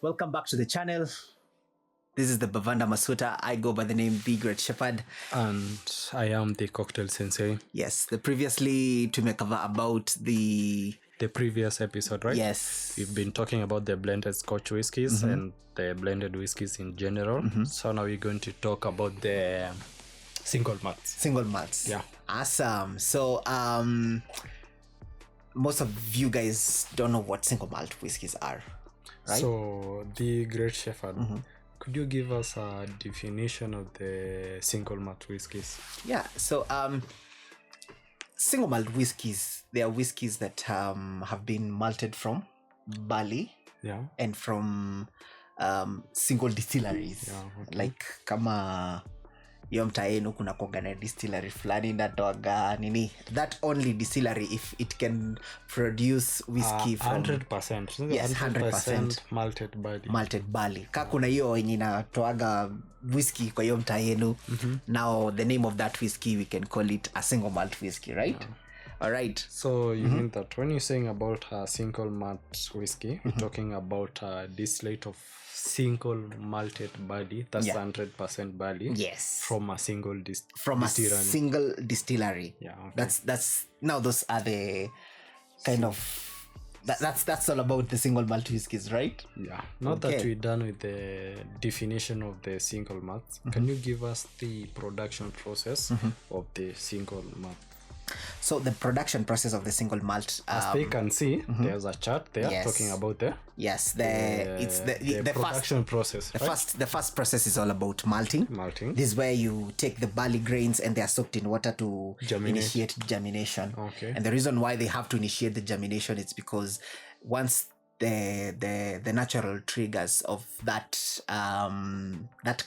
Welcome back to the channel. This is the Bavanda Masuta. I go by the name The Great Shepherd. And I am the Cocktail Sensei. Yes, the previously to make cover about the previous episode, right? Yes. We've been talking about the blended Scotch whiskies and the blended whiskies in general. So now we're going to talk about the single malts. Single malts. Yeah. Awesome. So most of you guys don't know what single malt whiskies are, right? So the Great Shepherd, could you give us a definition of the single malt whiskies? Yeah. So single malt whiskies, they are whiskies that have been malted from barley, and from single distilleries. Yeah, okay. Like kama hiyo mtaa yenu kuna kuanga na distillery fulani inatoaga nini, that only distillery if it can produce whiskey from 100%. Yes, 100% malted barley. Ka kuna hiyo yenye inatoaga whiskey kwa hiyo mtaa yenu, now the name of that whiskey we can call it a single malt whiskey, right? All right. So you mean that when you're saying about a single malt whiskey, we're talking about a distillate of single malted barley, that's 100% barley. Yes. From a single from distillery. A single distillery. Yeah. Okay. That's now those are the kind of that's all about the single malt whiskies, right? Yeah. Now that we're done with the definition of the single malt, can you give us the production process of the single malt? So the production process of the single malt, as they can see, there's a chart there talking about the production process. The first process is all about malting. This is where you take the barley grains and they are soaked in water to initiate germination. Okay. And the reason why they have to initiate the germination is because once the natural triggers of that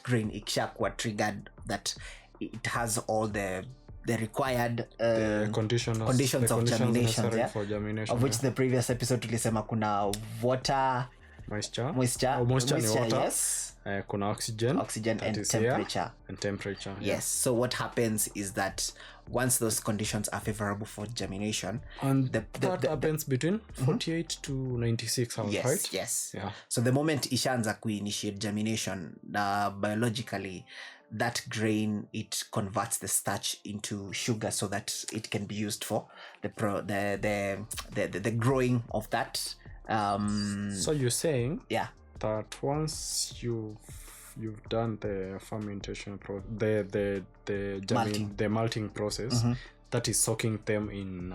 grain ikishakuwa triggered, that it has all the required conditions of germination, for germination, of which the previous episode tulisema kuna water, moisture water, yes, kuna oxygen and temperature. Yes. So what happens is that once those conditions are favorable for germination, and that happens between 48 to 96 hours, right? Yes. Yeah. So the moment ishaanza kuinitiate germination, biologically that grain, it converts the starch into sugar so that it can be used for the growing of that. So you're saying that once you've done the fermentation the malting process, that is soaking them in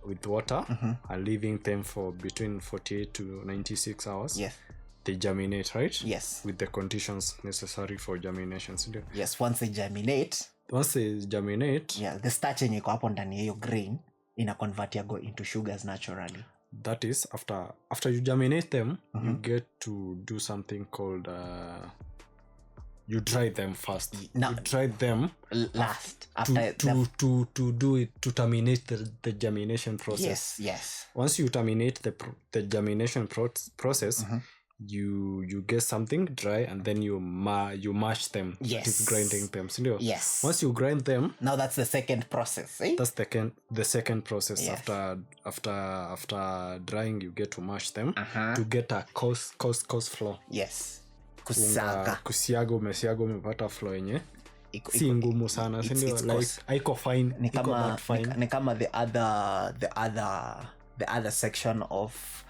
with water and leaving them for between 48 to 96 hours. Yes. They germinate, right? Yes. With the conditions necessary for germination. Yes, once they germinate, the starch yenye iko hapo ndani ya hiyo grain ina convert yago into sugars naturally. That is after you germinate them, you get to do something called you dry them first. You dry them last to do it, to terminate the germination process. Yes. Once you terminate the germination process, you get something dry and then you mash them. Yes. It is grinding them. Yes. Once you grind them, now that's the second process. That's the second process. Yes. After drying, you get to mash them to get a coarse flour. Yes. Kusiaga umepata flour yenye si ngumu sana, like haiko fine, ni kama the other section of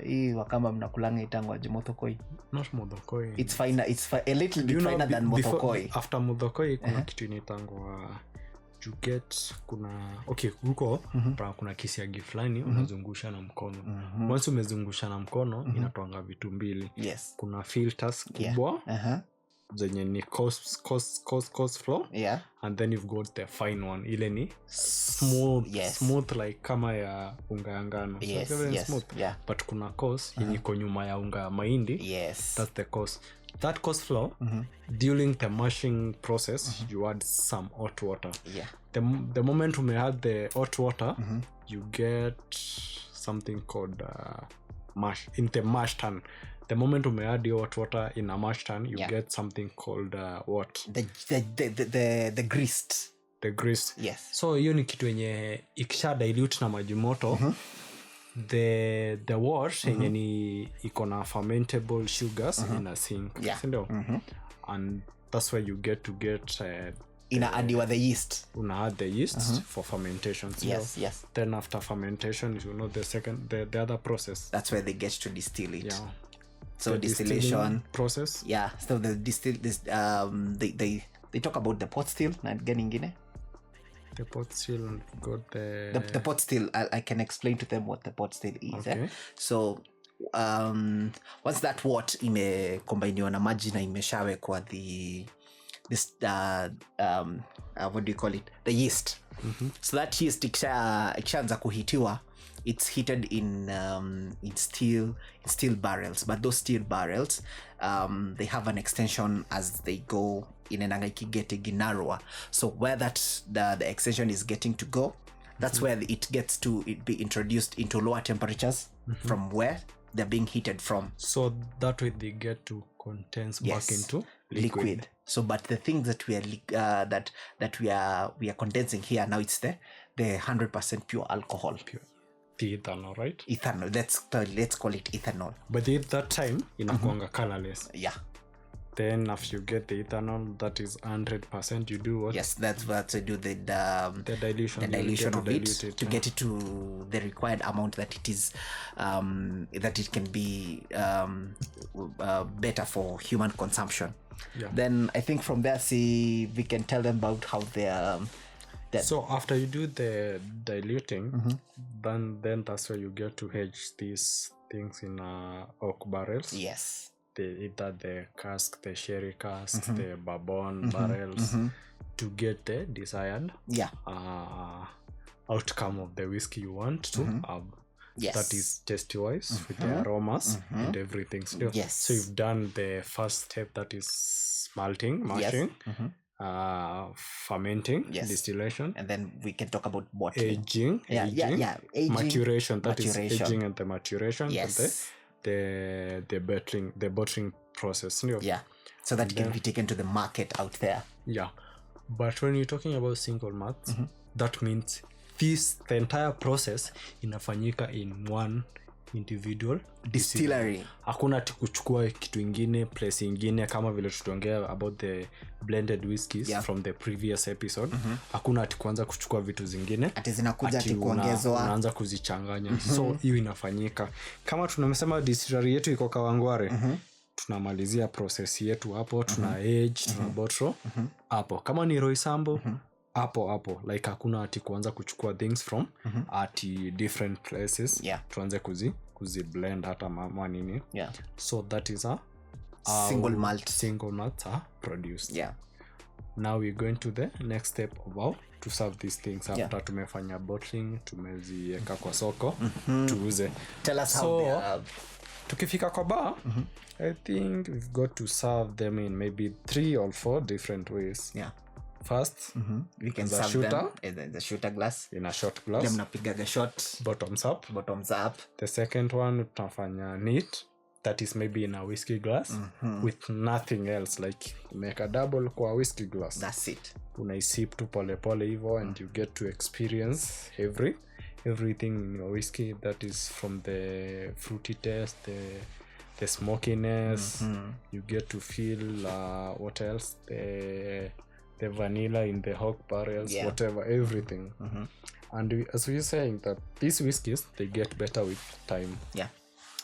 hii wakamba mnakulanga itangwa mothokoi. Not mothokoi. It's a little bit finer than mothokoi. After mothokoi kuna kitu inatangwa you get huko kuna kisiagi fulani unazungusha na mkono. Once umezungusha na mkono inatoanga vitu mbili. Yes. Kuna filters kubwa zenye ni coarse flour, and then you've got the fine one, ile ni smooth like kama ya unga ya ngano. Smooth. But kuna coarse yenye iko nyuma ya unga ya mahindi. That's the coarse. That coarse flour, during the mashing process, you add some hot water. The moment you add the hot water, you get something called mash in the mash tun. The moment you add the hot water in a mash tun, you get something called what? The grist. The grist. Yes. So hiyo ni kitu yenye ikisha dilute na maji moto, the wash yenye ni iko na fermentable sugars in a sink, sindio? And that's where you get inaadiwa the yeast. Una add the yeast for fermentation. So yes. Then after fermentation, you know the other process. That's where they get to distill it. Yeah. So the distillation process. Yeah. So the they talk about the pot still na gani ingine. The pot still got the pot still. I can explain to them what the pot still is. Okay. So once that wort imekombiniwa na maji na imeshawekwa what do you call it, the yeast. So that yeast ikishaanza kuhitiwa, it's heated in steel barrels, but those steel barrels they have an extension as they go inenanga ikigete ginarwa. So where the extension is getting to go, that's where it gets to be introduced into lower temperatures from where they're being heated from. So that way they get to condense back into liquid. So but the things that we are that we are condensing here now, it's the 100% pure alcohol. The ethanol, right? Ethanol. Let's call it ethanol. But at that time inakuanga colorless. Yeah. Then after you get the ethanol, that is 100%. You do what? Yes, that's what to do the dilution. The dilution of it to get it to the required amount that it is, that it can be better for human consumption. Yeah. Then I think from there, we can tell them about how they so after you do the diluting, then that's where you get to hedge these things in oak barrels. Yes. Either the cask, the sherry cask, the bourbon barrels, to get the desired outcome of the whiskey you want to have. Yes. That is tasty wise with the aromas and everything still. Yes. So you've done the first step, that is mashing, fermenting, distillation, and then we can talk about bottling. Aging, aging, maturation. That is aging and the maturation. Yes. And the bottling process. Yeah. So that it can be taken to the market out there. Yeah. But when you're talking about single malts, that means the entire process inafanyika in one individual distillery. Hakuna kuchukua kitu ingine place ingine, kama vile tutaongea about the blended whiskies from the previous episode. Hakuna kuanza kuchukua vitu zingine ati zinakuja kuongezwa, unaanza kuzichanganya. So hiyo inafanyika kama tunamesema distillery yetu iko Kawangware. Tunamalizia process yetu hapo, tuna age, tuna bottle hapo. Kama ni Roysambu hapo like hakuna ati kuanza kuchukua things from ati different places. Tuanze kuzi blend hata mama nini. So that is a single malt are produced. Now we're going to the next step of how to serve these things after tumefanya bottling, tumeziweka kwa soko, tuuze. Tell us how they are. Tukifika kwa bar, I think we've got to serve them in maybe 3 or 4 different ways. First, we can serve them in the shooter glass, in a shot glass. Them napiga shot bottoms up. The second one tutafanya neat, that is maybe in a whiskey glass with nothing else, like make a double kwa whiskey glass. That's it. Unaisip tu pole pole hivyo and you get to experience everything in your whiskey, that is from the fruity taste, the smokiness. You get to feel what else, the vanilla in the oak barrels, whatever, everything. And as we were saying, that these whiskeys, they get better with time.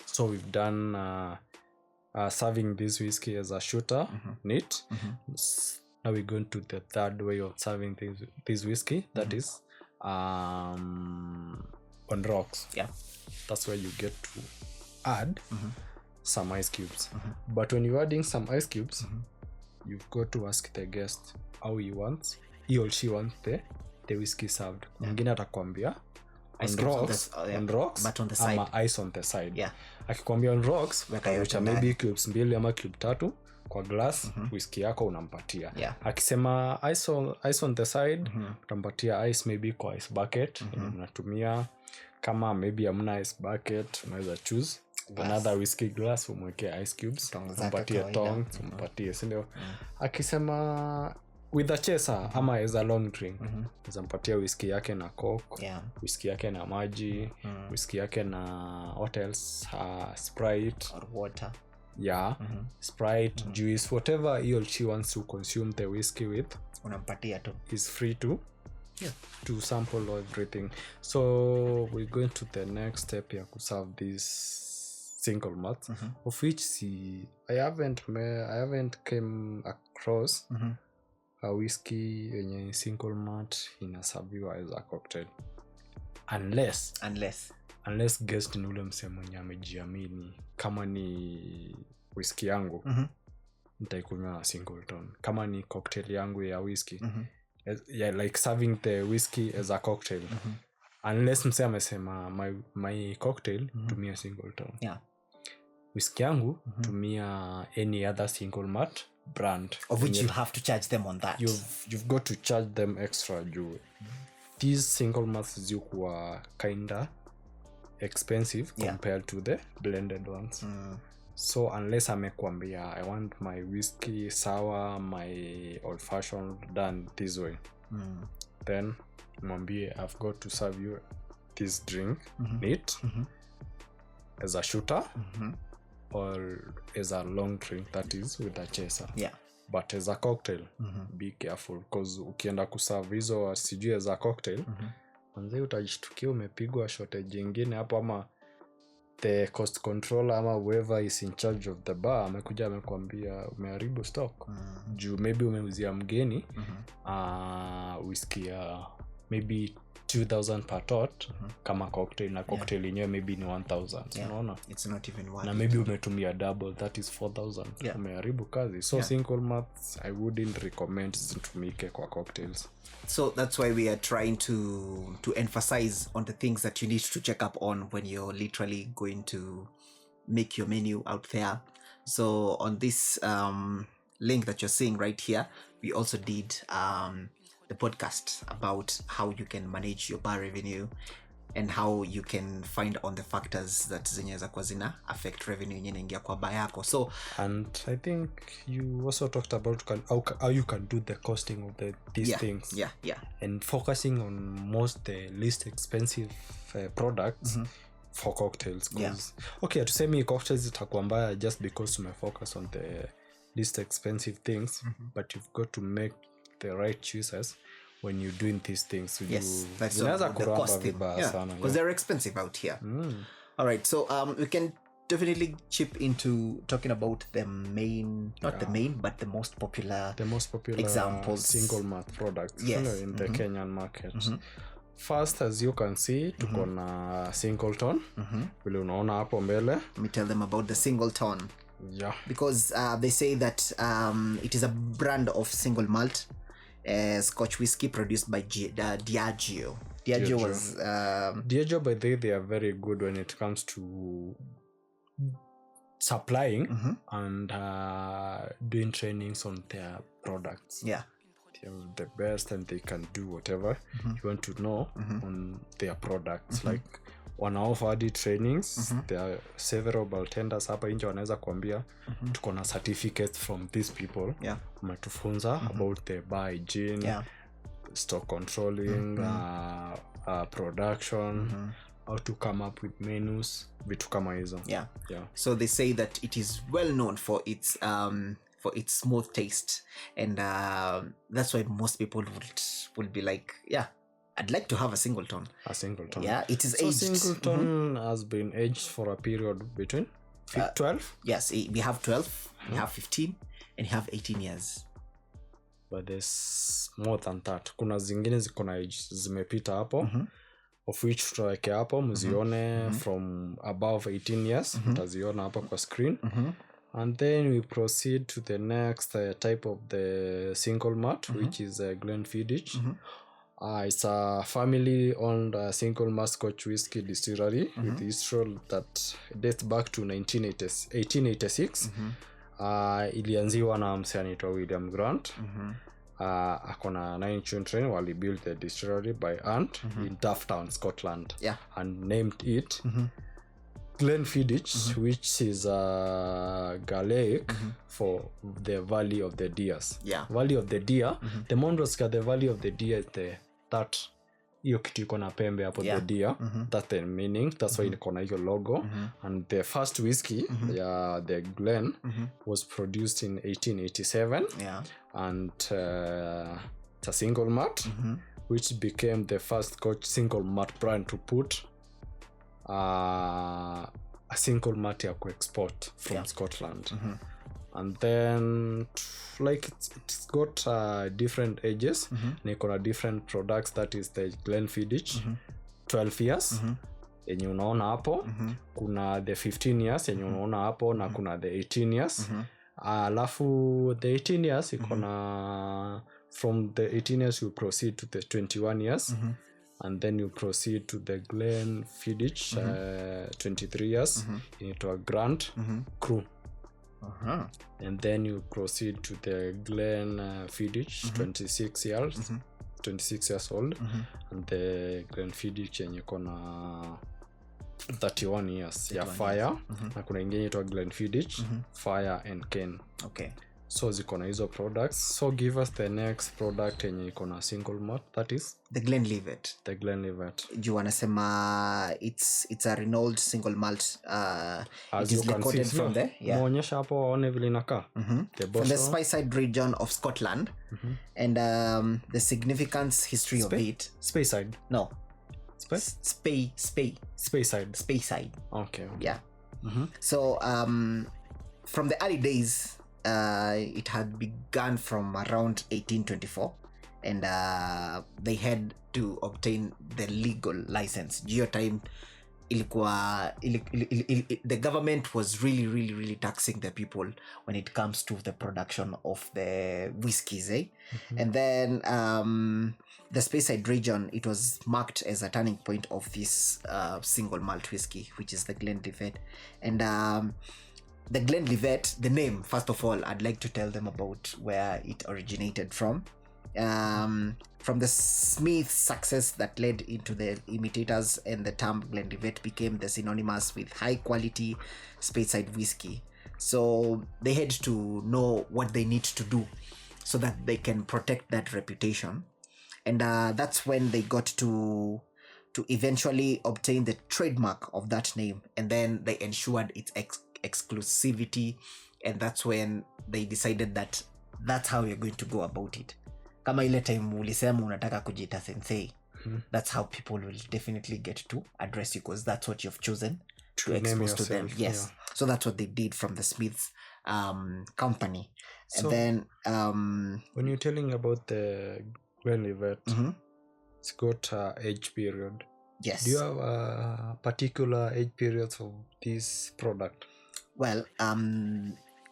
So we've done serving this whiskey as a shooter, neat. Now we're going to the third way of serving this whiskey, that is on rocks. That's where you get to add some ice cubes. But when you're adding some ice cubes, you've got to ask the guest how he or she wants the whiskey served. Mwingine atakwambia on rocks but on the side, ama ice on the side. Akikwambia on rocks, weka maybe cubes 2 ama cube 3 kwa glass, whiskey yako unampatia. Akisema ice on the side, utampatia ice maybe kwa ice bucket. Unatumia kama maybe hamna ice bucket, unaweza choose another whiskey glass, umweke ice cubes, umpatie tongs, umpatie, sindio? Akisema with a chaser ama as a long drink zampatia whisky yake na coke, whisky yake na maji, whisky yake na what else, Sprite or water, Sprite, juice, whatever she wants to consume the whiskey with, unampatia tu, is free to to sample everything. So we're going to the next step ya kuserve this single malt, of which I haven't came across a whiskey yenye single malt inaserviwa as a cocktail, unless guest ni ule msemo mwenye amejiamini kama ni whiskey yangu nitaikunywa Singleton, kama ni cocktail yangu ya whiskey like serving the whiskey as a cocktail, unless msemo amesema my cocktail tumia Singleton, whiskey yangu tumia any other single malt brand, of which you have to charge them on that. You've got to charge them extra juu these single malts zikuwa kinda expensive compared to the blended ones. So unless amekwambia I want my whiskey sour, my old fashioned done this way, then mwambie I've got to serve you this drink neat as a shooter or as a long drink, that is with a chaser. But as a cocktail be careful, because ukienda kuserve hizo sijui as a cocktail manze utajishtukia umepigwa shot jingine hapo, ama the cost controller ama whoever is in charge of the bar amekuja amekwambia umeharibu stock juu maybe umeuzia mgeni whiskey maybe 2000 per tot kama cocktail, na cocktail yenyewe maybe ni 1000, unaona, it's not even worth na maybe umetumia double, that is 4000. Umeharibu kazi. So single malts I wouldn't recommend zitumike kwa cocktails. So that's why we are trying to emphasize on the things that you need to check up on when you're literally going to make your menu out there. So on this link that you're seeing right here, we also did the podcast about how you can manage your bar revenue and how you can find on the factors that zenye za kwa zina affect revenue yenye inaingia kwa bar yako. So and I think you also talked about how you can do the costing of these things, and focusing on most the least expensive products for cocktails, because okay, tuseme cocktails itakuwa mbaya just because umefocus on the least expensive things, but you've got to make the right choices when you're doing these things. So that's the costing, because they're expensive out here. All right, so we can definitely chip into talking about the main, not the main, but the most popular examples, single malt products in the Kenyan market. First, as you can see, tuko na Singleton. Vile unaona hapo mbele. Let me tell them about the Singleton. Because they say that it is a brand of single malt Scotch whiskey produced by Diageo. Diageo, by they are very good when it comes to supplying and doing trainings on their products. They're the best, and they can do whatever you want to know on their products. Like wanaoffer hadi trainings. There are several bartenders hapa nje wanaweza kuambia tuko na certificates from these people wametufunza about the bar hygiene, stock controlling, production, how to come up with menus, vitu kama hizo. So they say that it is well known for its smooth taste, and that's why most people would be like, I'd like to have a Singleton. It is aged. So Singleton has been aged for a period between 12? Yes, we have 12, we have 15, and we have 18 years. But there's more than that. Kuna zingine ziko na age zimepita hapo, of which tutaweke hapo mzione from above 18 years, mtaziona hapo kwa screen. And then we proceed to the next type of the single malt, which is Glenfiddich. It's a family-owned single malt Scotch whiskey distillery with history that dates back to 1886. Ilianziwa na msee anaitwa William Grant. Akona 9 children wali built the distillery by hand in Dufftown, Scotland, and named it Glenfiddich, which is Gaelic for the Valley of the Deers. Valley of the Deer. The Mondroska, the Valley of the Deer is that hiyo kitu iko na pembe hapo, the deer. That's the meaning. That's why iko na hiyo logo. And the first whiskey, the Glen, was produced in 1887. And it's a single malt, which became the first Scotch single malt brand to put a single malt ya export from Scotland. And then like it's got different ages. Na iko na different products. That is the Glenfiddich 12 years yenye unaona hapo. Kuna the 15 years yenye unaona hapo, na kuna the 18 years. Alafu the 18 years iko na from the 18 years you proceed to the 21 years. And then you proceed to the Glenfiddich 23 years into a Grand Cru. And then you proceed to the Glenfiddich 26 years 26 years old. And the Glenfiddich yenye kona 31 years ya Fire. Na kuna ingine itwa Glenfiddich Fire and Cane. So ziko na hizo products. So give us the next product yenye iko na single malt, that is the Glenlivet. You wanasema it's a renowned single malt. It is located from there. Muonyesha hapo waone vile inakaa. From the Speyside region of Scotland. And the significance history of it. Speyside? No. Speyside. Okay. Yeah. So from the early days, it had begun from around 1824, and they had to obtain the legal license. Geo time ilikuwa the government was really taxing the people when it comes to the production of the whiskeys, and then the Speyside region, it was marked as a turning point of this single malt whiskey, which is the Glenlivet. And the Glenlivet, the name, first of all, I'd like to tell them about where it originated from. From the Smith's success that led into the imitators, and the term Glenlivet became the synonymous with high quality Speyside whiskey. So they had to know what they need to do so that they can protect that reputation. And that's when they got to eventually obtain the trademark of that name, and then they ensured its exclusivity. And that's when they decided that that's how you're going to go about it. Kama ile time ulisema unataka kujita sensei, that's how people will definitely get to address you, because that's what you've chosen to expose to them. Yes. So that's what they did from the Smith's company. And then when you're telling about the Glenlivet, it's got age period. Yes. Do you have particular age periods of this product? Well,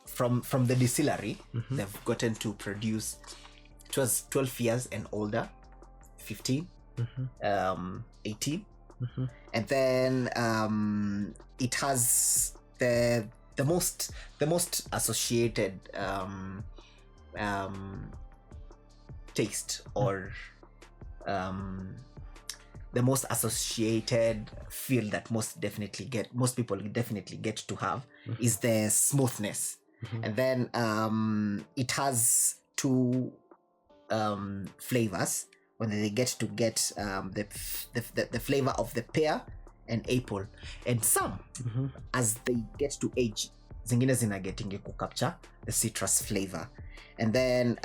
from the distillery, they've gotten to produce, it was 12 years and older, 15, 18, and then it has the most associated taste, or the most associated feel that most people definitely get to have is the smoothness. And then it has two flavors when they get the flavor of the pear and apple, and some as they get to age, zingine zina getting ku capture the citrus flavor. And then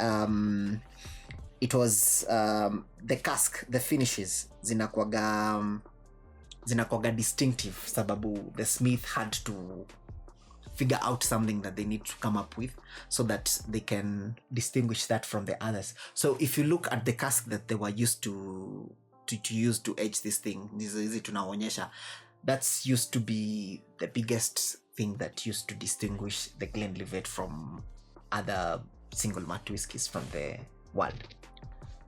it was the cask, the finishes zinakuwaga distinctive, sababu the Smith had to figure out something that they need to come up with so that they can distinguish that from the others. So if you look at the cask that they were used to use to age this thing, hizi tunaonyesha, that's used to be the biggest thing that used to distinguish the Glenlivet from other single malt whiskies from the world.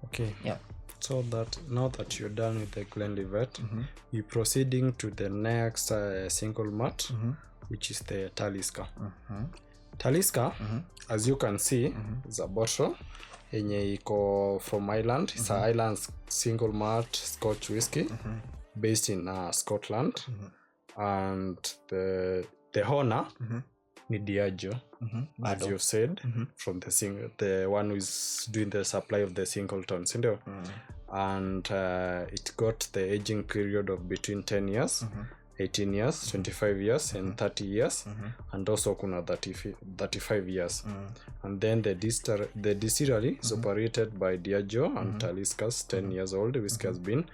Okay. Yeah. So that now that you're done with the Glenlivet, you're proceeding to the next single malt, which is the Talisker. Talisker, as you can see, is a bottle yenye iko from Ireland. It's an Ireland single malt Scotch whiskey based in Scotland. and the owner ni Diageo, as you've said, from the one who is doing the supply of the Singleton, and it got the aging period of between 10 years, 18 years, 25 years, and 30 years, and also kuna 35 years. And then the distillery is operated by Diageo and Talisca's 10 years old whiskey has been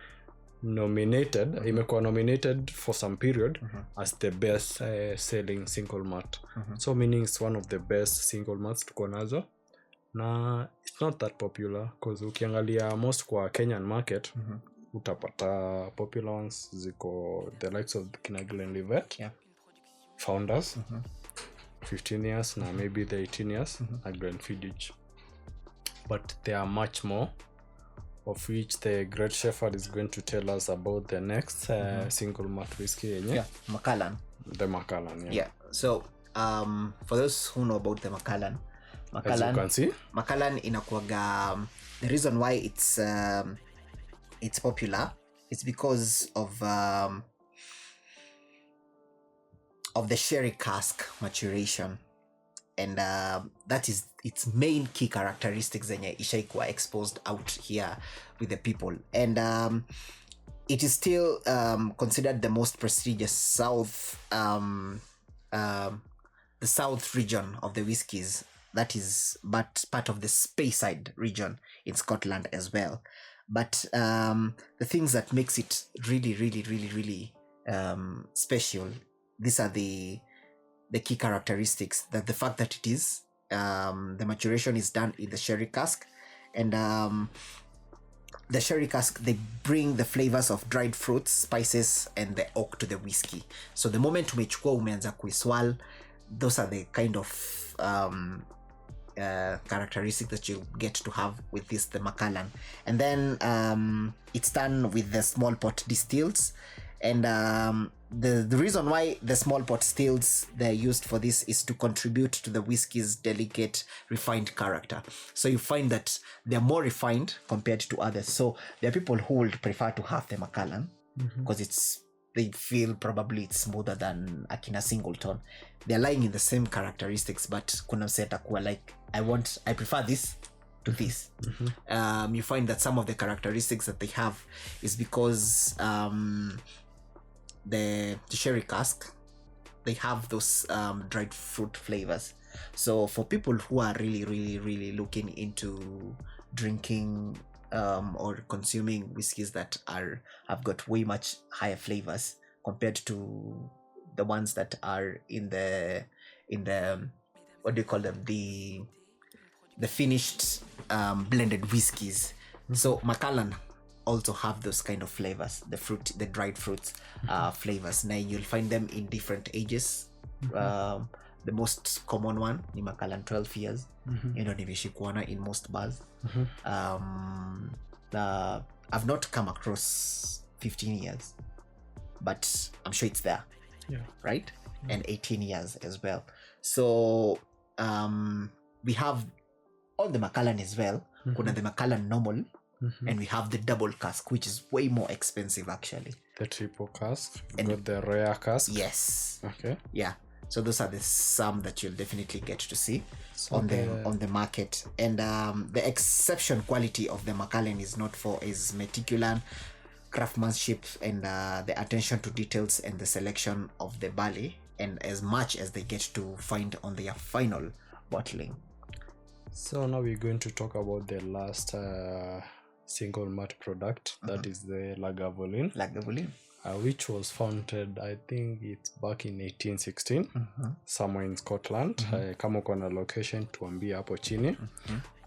nominated, imekuwa nominated for some period as the best selling single malt. So meaning it's one of the best single malts tuko nazo. Na it's not that popular because ukiangalia most kwa Kenyan market utapata popular ones ziko the likes of kina Glenlivet, Founders, 15 years na maybe the 18 years na Glenfiddich. But there are much more, of which the Great Shepherd is going to tell us about the next single malt whiskey yenye Macallan. The Macallan, yeah. So for those who know about the Macallan, as you can see, Macallan inakuaga, the reason why it's popular, it's because of the sherry cask maturation, and that is its main key characteristics zenye ishaikuwa exposed out here with the people. And it is still considered the most prestigious the south region of the whiskies, that is but part of the Speyside region in Scotland as well. But the things that makes it really special, these are the key characteristics, that the fact that it is the maturation is done in the sherry cask, and the sherry cask, they bring the flavors of dried fruits, spices, and the oak to the whiskey. So the moment umechukua umeanza kuiswal, those are the kind of characteristics that you get to have with this, the Macallan. And then it's done with the small pot distills, and the reason why the small pot stills they're used for this is to contribute to the whiskey's delicate, refined character. So you find that they're more refined compared to others. So there are people who would prefer to have the Macallan because they feel probably it's smoother than Akina Singleton. They're lying in the same characteristics, but kuna mseta kuwa like, I prefer this to this. You find that some of the characteristics that they have is because the sherry cask, they have those dried fruit flavors. So for people who are really looking into drinking or consuming whiskeys that have got way much higher flavors compared to the ones that are in the what do you call them, the finished blended whiskeys. So Macallan also have those kind of flavors, the dried fruits flavors. Now you'll find them in different ages. The most common one ni Macallan 12 years. You know, nimeshikuana in most bars. I've not come across 15 years, but I'm sure it's there. Right? And 18 years as well. So we have all the Macallan as well. Kuna the Macallan normal, and we have the double cask, which is way more expensive actually. The triple cask, and got the rare cask. Yes. Okay. Yeah. So those are the some that you'll definitely get to see on the market. And the exception quality of the Macallan is not for its meticulous craftsmanship and the attention to details and the selection of the barley, and as much as they get to find on their final bottling. So now we're going to talk about the last single malt product, that is the Lagavulin, which was founded, I think it's back in 1816, somewhere in Scotland. Kama uko na location tuambie hapo chini.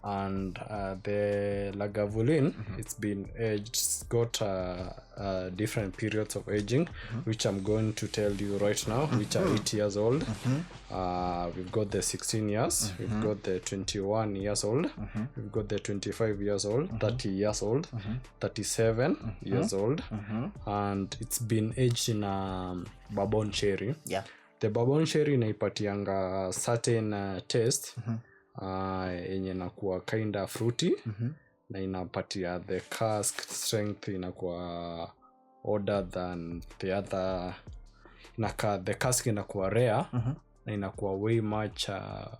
And the Lagavulin, it's been aged, it's got different periods of aging, which I'm going to tell you right now, which are 8 years old. We've got the 16 years, we've got the 21 years old, we've got the 25 years old, 30 years old, 37 years old, and it's been aged in bourbon sherry. The bourbon sherry inaipatianga certain taste yenye inakuwa kinda fruity, na inapatia the cask strength inakuwa older than the other inaka the cask inakuwa rare na inakuwa way much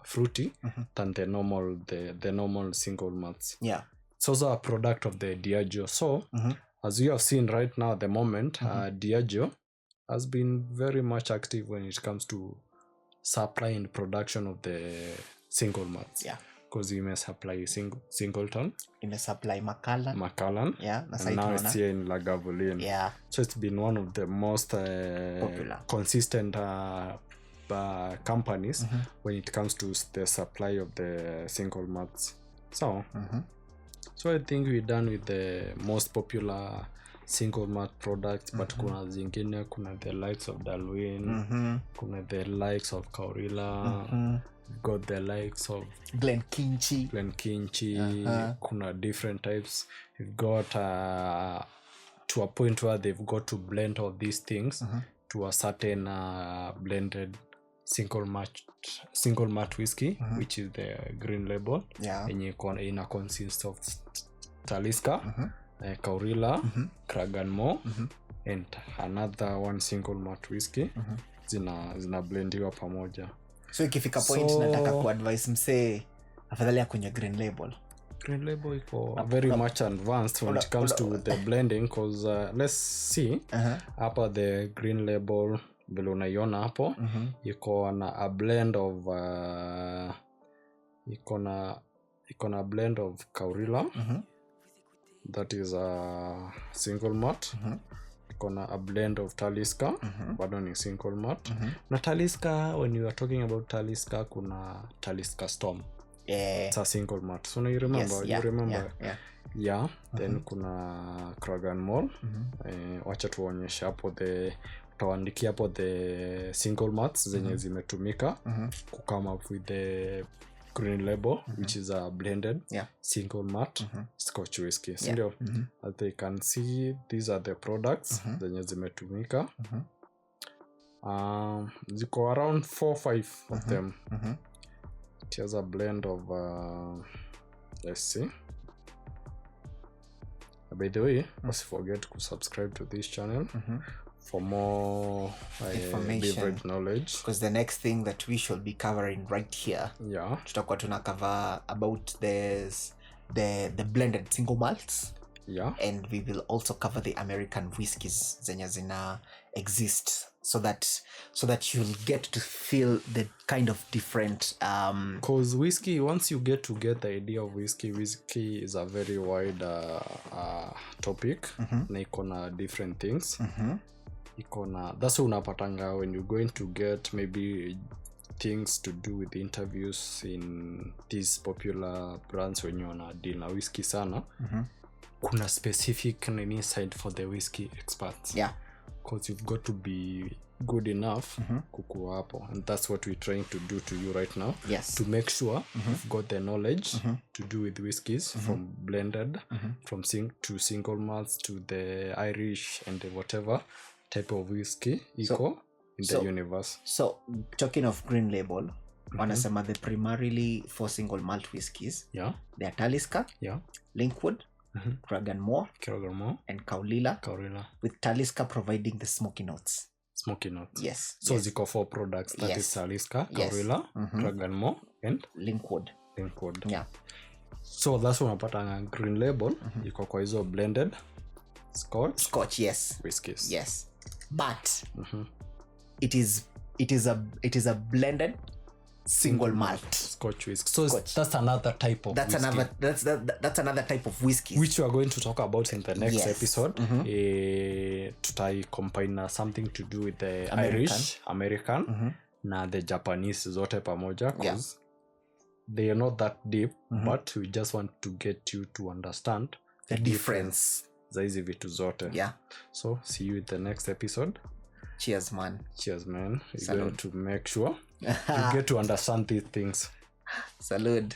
fruity than the normal single malts. It's also a product of the Diageo. So as you have seen right now at the moment, Diageo has been very much active when it comes to supply and production of the single malts. Because you may supply Singleton, in the supply Macallan, and now it's here in Lagavulin. So it's been one of the most popular, consistent companies when it comes to the supply of the single malts. So I think we're done with the most popular single malt products, but kuna zingine, kuna the likes of Darwin, kuna the likes of Kaurila, got the likes of Glenkinchie, kuna different types. You've got to a point where they've got to blend all these things to a certain blended single malt whiskey, which is the green label, and ina consist of Talisker, Kaurila, Kraganmore, and another one single malt whiskey. Zina blendiwa pamoja. So ikifika point nataka kuadvise msee afadhali akunywe green label. Green label iko very much advanced when it comes to the blending, because let's see hapa the green label vile unaiona hapo iko na a blend of iko na blend of Kaurila, that is a single malt. Iko na a blend of Talisker, bado ni single malt. Na Talisker, when you are talking about Talisker, kuna Talisker Storm. It's a single malt. So you remember? Then kuna Kraganmore. Wacha tuonyeshe hapo tutaandikia hapo the single malts zenye zimetumika to come up with the green label, which is a blended single malt Scotch whiskey. So as they can see, these are the products zenye zimetumika. Ziko around 4-5 of them. It has a blend of let's see. By the way, don't forget to subscribe to this channel for more information, knowledge, because the next thing that we should be covering right here, tutakuwa tuna cover about the blended single malts, and we will also cover the American whiskies zenye zina exist, so that you'll get to feel the kind of different because whiskey, once you get the idea of whiskey is a very wide topic. Na iko na different things. That's unapatanga when you're going to get maybe things to do with interviews in these popular brands. When you're na deal na whiskey sana, kuna specific side for the whiskey experts, because you've got to be good enough kukua hapo, and that's what we're trying to do to you right now, to make sure you've got the knowledge to do with whiskies, from blended, from single malts to the Irish and the whatever type of whiskey iko in the universe. So talking of green label, wanasema the primarily for single malt whiskies, they are Talisker, Linkwood, Kraganmore, and Kaurila, with Talisker providing the smoky notes. Yes. So ziko 4 products, that is Talisker, Kaurila, Kraganmore, and Linkwood. So that's what unapata green label iko kwa hizo blended Scotch whiskies. But it is a blended single malt Scotch whiskey. So that's another type of that's whiskey. That's another type of whiskey, which we are going to talk about in the next episode. Tutai combine something to do with the American na the Japanese zote pamoja, because they are not that deep, but we just want to get you to understand the difference za hizi vitu zote. So see you in the next episode. Cheers man. We're going to make sure you get to understand these things. Salud.